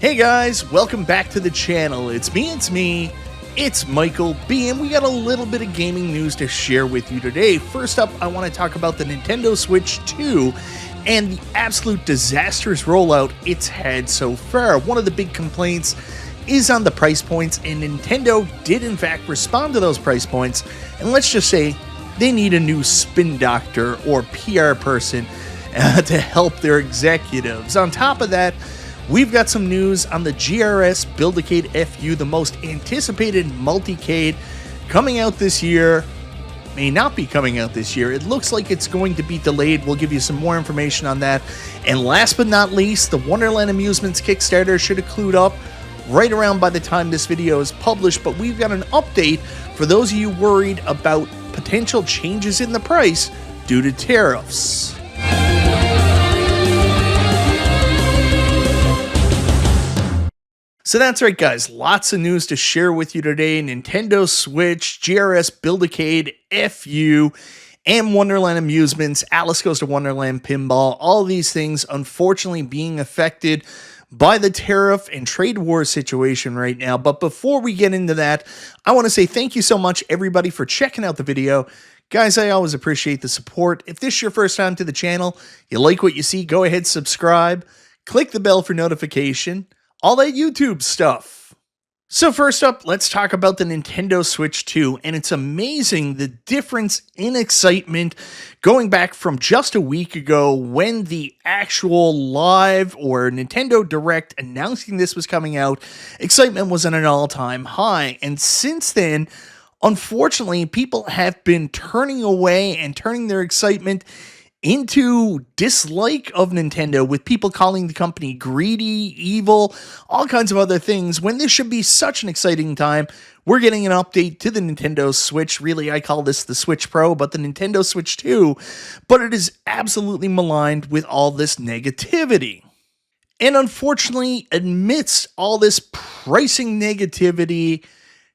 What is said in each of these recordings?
Hey guys, welcome back to the channel. It's Michael B, and we got a little bit of gaming news to share with you today. First up, I want to talk about the Nintendo Switch 2 and the absolute disastrous rollout it's had so far. One of the big complaints is on the price points, and Nintendo did in fact respond to those price points, and let's just say they need a new spin doctor or PR person to help their executives. On top of that, we've got some news on the GRS Build-A-Cade FU, the most anticipated multi-cade coming out this year. May not be coming out this year. It looks like it's going to be delayed. We'll give you some more information on that. And last but not least, the Wonderland Amusements Kickstarter should have clued up right around by the time this video is published, but we've got an update for those of you worried about potential changes in the price due to tariffs. So that's right, guys. Lots of news to share with you today. Nintendo Switch, GRS Build-A-Cade, FU, and Wonderland Amusements, Alice Goes to Wonderland Pinball. All these things, unfortunately, being affected by the tariff and trade war situation right now. But before we get into that, I want to say thank you so much, everybody, for checking out the video. Guys, I always appreciate the support. If this is your first time to the channel, you like what you see, go ahead, subscribe, click the bell for notification. All that YouTube stuff. So first up, let's talk about the Nintendo Switch 2, and it's amazing the difference in excitement going back from just a week ago when the actual live or Nintendo Direct announcing this was coming out. Excitement was at an all-time high, and since then, unfortunately, people have been turning away and turning their excitement into dislike of Nintendo, with people calling the company greedy, evil, all kinds of other things, when this should be such an exciting time. We're getting an update to the Nintendo Switch. Really, I call this the Switch Pro, but the Nintendo Switch 2, but it is absolutely maligned with all this negativity. And unfortunately, amidst all this pricing negativity,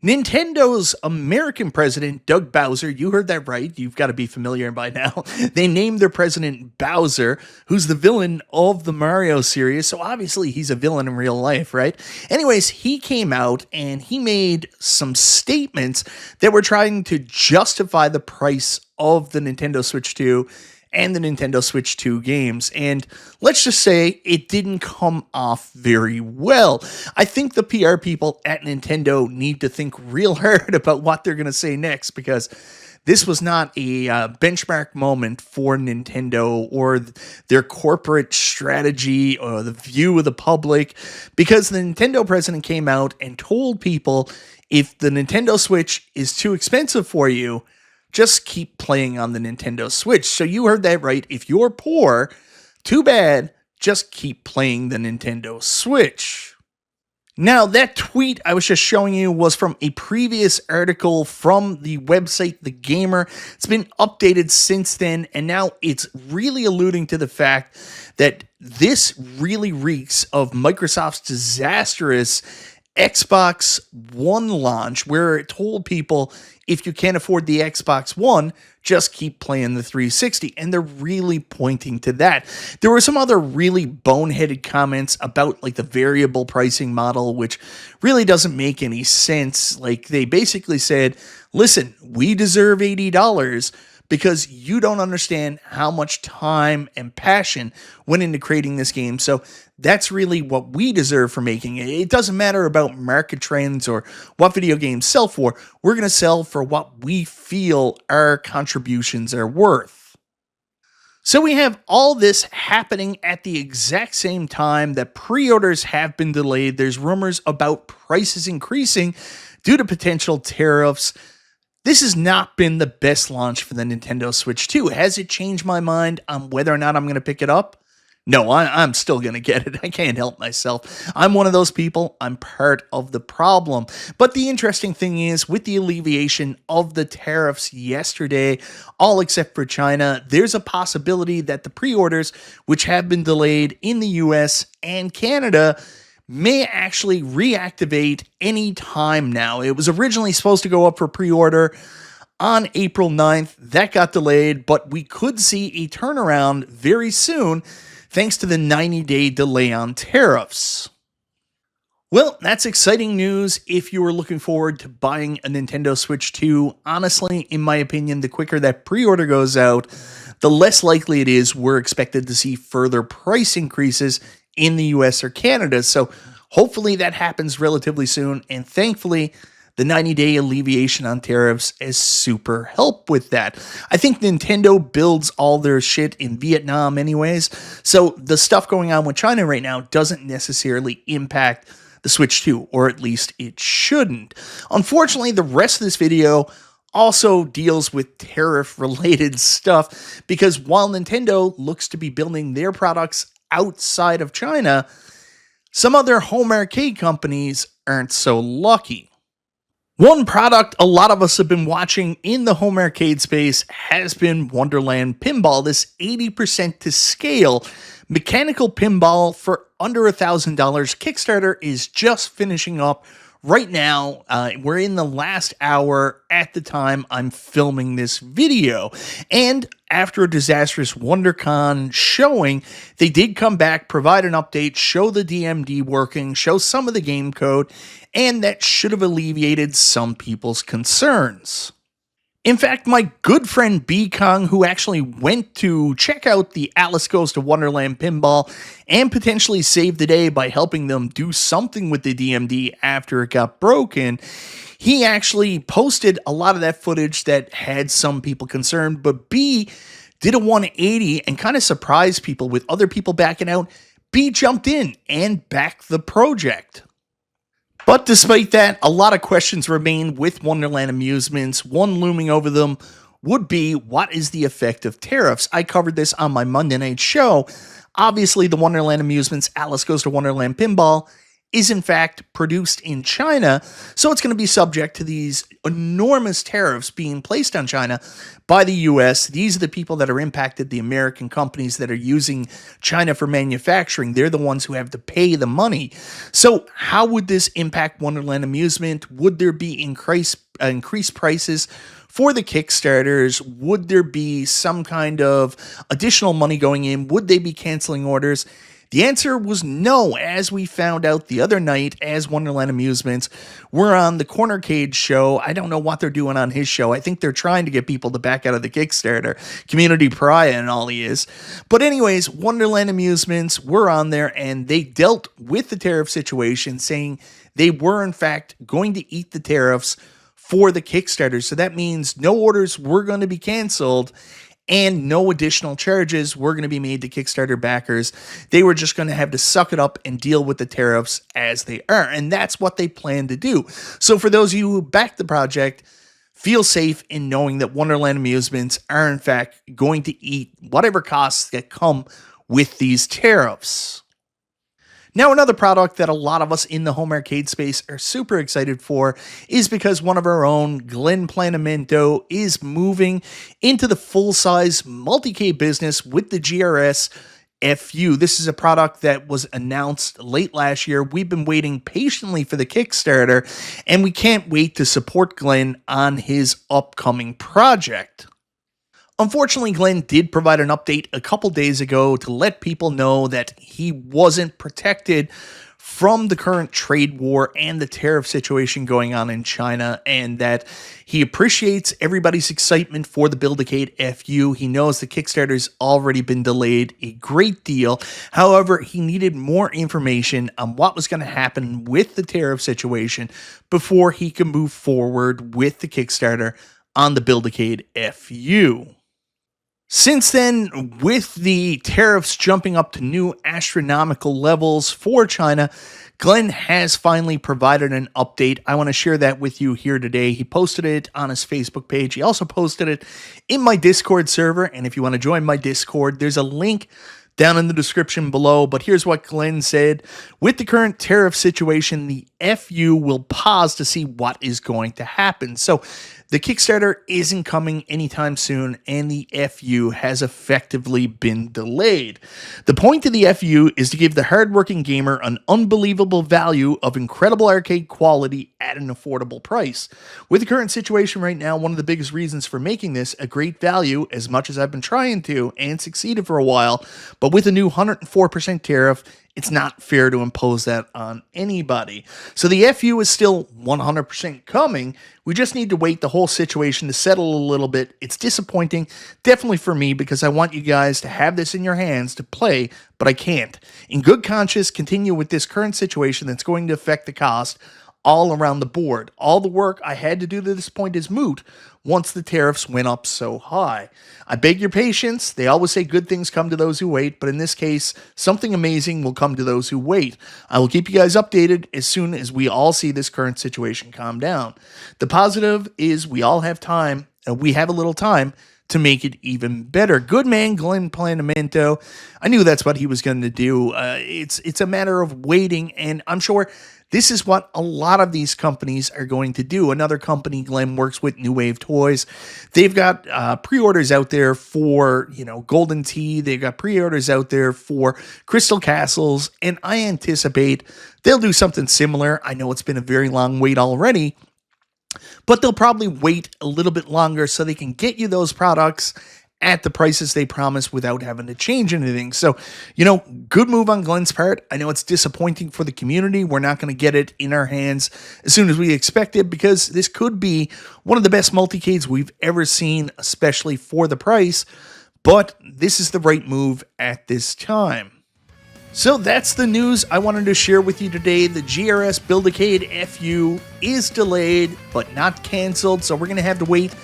Nintendo's American president, Doug Bowser, you heard that right, you've got to be familiar by now, they named their president Bowser, who's the villain of the Mario series, so obviously he's a villain in real life, right? Anyways, he came out and he made some statements that were trying to justify the price of the Nintendo Switch 2 and the Nintendo Switch 2 games, and let's just say it didn't come off very well. I think the PR people at Nintendo need to think real hard about what they're going to say next, because this was not a benchmark moment for Nintendo or their corporate strategy or the view of the public, because the Nintendo president came out and told people, if the Nintendo Switch is too expensive for you, just keep playing on the Nintendo Switch. So you heard that right. If you're poor, too bad, just keep playing the Nintendo Switch. Now, that tweet I was just showing you was from a previous article from the website The Gamer. It's been updated since then, and now it's really alluding to the fact that this really reeks of Microsoft's disastrous Xbox One launch, where it told people, if you can't afford the Xbox One, just keep playing the 360. And they're really pointing to that. There were some other really boneheaded comments about like the variable pricing model, which really doesn't make any sense. Like, they basically said, listen, we deserve $80 because you don't understand how much time and passion went into creating this game. So that's really what we deserve for making it. It doesn't matter about market trends or what video games sell for. We're going to sell for what we feel our contributions are worth. So we have all this happening at the exact same time that pre-orders have been delayed. There's rumors about prices increasing due to potential tariffs. This has not been the best launch for the Nintendo Switch 2. Has it changed my mind on whether or not I'm going to pick it up? No, I'm still going to get it. I can't help myself. I'm one of those people. I'm part of the problem. But the interesting thing is, with the alleviation of the tariffs yesterday, all except for China, there's a possibility that the pre-orders, which have been delayed in the US and Canada, may actually reactivate any time now. It was originally supposed to go up for pre-order on April 9th. That got delayed, but we could see a turnaround very soon thanks to the 90-day delay on tariffs. Well, that's exciting news if you were looking forward to buying a Nintendo Switch 2. Honestly, in my opinion, the quicker that pre-order goes out, the less likely it is we're expected to see further price increases in the US or Canada. So hopefully that happens relatively soon. And thankfully, the 90-day alleviation on tariffs has super helped with that. I think Nintendo builds all their shit in Vietnam anyways. So the stuff going on with China right now doesn't necessarily impact the Switch 2, or at least it shouldn't. Unfortunately, the rest of this video also deals with tariff-related stuff, because while Nintendo looks to be building their products outside of China, some other home arcade companies aren't so lucky. One product a lot of us have been watching in the home arcade space has been Wonderland Pinball, this 80% to scale mechanical pinball for under $1,000. Kickstarter is just finishing up right now. We're in the last hour at the time I'm filming this video. And after a disastrous WonderCon showing, they did come back, provide an update, show the DMD working, show some of the game code, and that should have alleviated some people's concerns. In fact, my good friend B Kong, who actually went to check out the Alice Goes to Wonderland Pinball and potentially saved the day by helping them do something with the DMD after it got broken, he actually posted a lot of that footage that had some people concerned, but B did a 180 and kind of surprised people with other people backing out. B jumped in and backed the project. But despite that, a lot of questions remain with Wonderland Amusements. One looming over them would be, what is the effect of tariffs? I covered this on my Monday night show. Obviously, the Wonderland Amusements Alice Goes to Wonderland Pinball is in fact produced in China, so it's going to be subject to these enormous tariffs being placed on China by the US. These are the people that are impacted, the American companies that are using China for manufacturing. They're the ones who have to pay the money. So how would this impact Wonderland Amusement? Would there be increased prices for the Kickstarters? Would there be some kind of additional money going in? Would they be canceling orders? The answer was no, as we found out the other night as Wonderland Amusements were on the Corner Cade show. I don't know what they're doing on his show. I think they're trying to get people to back out of the Kickstarter. Community pariah and all he is. But anyways, Wonderland Amusements were on there and they dealt with the tariff situation, saying they were in fact going to eat the tariffs for the Kickstarter. So that means no orders were going to be canceled and no additional charges were going to be made to Kickstarter backers. They were just going to have to suck it up and deal with the tariffs as they are. And that's what they plan to do. So for those of you who back the project, feel safe in knowing that Wonderland Amusements are in fact going to eat whatever costs that come with these tariffs. Now, another product that a lot of us in the home arcade space are super excited for is because one of our own, Glenn Planamento, is moving into the full-size multi-K business with the GRS FU. This is a product that was announced late last year. We've been waiting patiently for the Kickstarter, and we can't wait to support Glenn on his upcoming project. Unfortunately, Glenn did provide an update a couple days ago to let people know that he wasn't protected from the current trade war and the tariff situation going on in China, and that he appreciates everybody's excitement for the Build-A-Cade FU. He knows the Kickstarter's already been delayed a great deal. However, he needed more information on what was going to happen with the tariff situation before he could move forward with the Kickstarter on the Build-A-Cade FU. Since then, with the tariffs jumping up to new astronomical levels for China, Glenn has finally provided an update. I want to share that with you here today. He posted it on his Facebook page. He also posted it in my Discord server. And if you want to join my Discord, there's a link down in the description below. But here's what Glenn said. With the current tariff situation, the FU will pause to see what is going to happen. So the Kickstarter isn't coming anytime soon, and the FU has effectively been delayed. The point of the FU is to give the hardworking gamer an unbelievable value of incredible arcade quality at an affordable price. With the current situation right now, one of the biggest reasons for making this a great value, as much as I've been trying to and succeeded for a while, but with a new 104% tariff, It's not fair to impose that on anybody. So the FU is still 100% coming. We just need to wait the whole situation to settle a little bit. It's disappointing, definitely for me, because I want you guys to have this in your hands to play, but I can't. In good conscience, continue with this current situation that's going to affect the cost all around the board. All the work I had to do to this point is moot once the tariffs went up so high. I beg your patience. They always say good things come to those who wait, but in this case, something amazing will come to those who wait. I will keep you guys updated as soon as we all see this current situation calm down. The positive is we all have time, and we have a little time to make it even better. Good man, Glenn Planamento. I knew that's what he was going to do. It's a matter of waiting, and I'm sure this is what a lot of these companies are going to do. Another company Glenn works with, New Wave Toys. They've got pre-orders out there for, Golden Tee. They've got pre-orders out there for Crystal Castles, and I anticipate they'll do something similar. I know it's been a very long wait already, but they'll probably wait a little bit longer so they can get you those products at the prices they promised without having to change anything. So, good move on Glenn's part. I know it's disappointing for the community. We're not going to get it in our hands as soon as we expected, because this could be one of the best multicades we've ever seen, especially for the price. But this is the right move at this time. So that's the news I wanted to share with you today. The GRS Build-A-Cade FU is delayed, but not canceled. So we're going to have to wait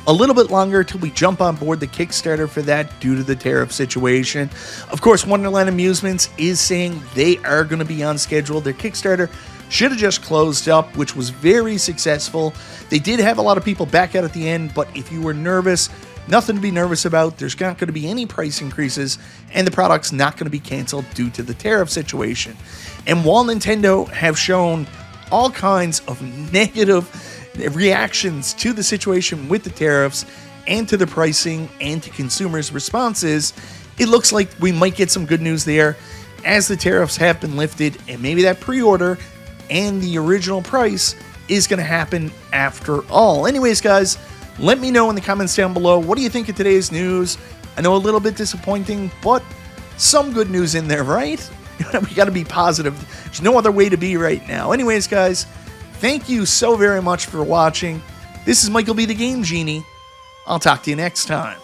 a little bit longer till we jump on board the Kickstarter for that due to the tariff situation. Of course, Wonderland Amusements is saying they are going to be on schedule. Their Kickstarter should have just closed up, which was very successful. They did have a lot of people back out at the end, but if you were nervous, nothing to be nervous about. There's not going to be any price increases, and the product's not going to be canceled due to the tariff situation. And while Nintendo have shown all kinds of negative reactions to the situation with the tariffs and to the pricing and to consumers' responses, it looks like we might get some good news there as the tariffs have been lifted, and maybe that pre-order and the original price is going to happen after all. Anyways, guys, let me know in the comments down below, what do you think of today's news? I know a little bit disappointing, but some good news in there, right? We got to be positive. There's no other way to be right now. Anyways, guys, thank you so very much for watching. This is Michael B. the Game Genie. I'll talk to you next time.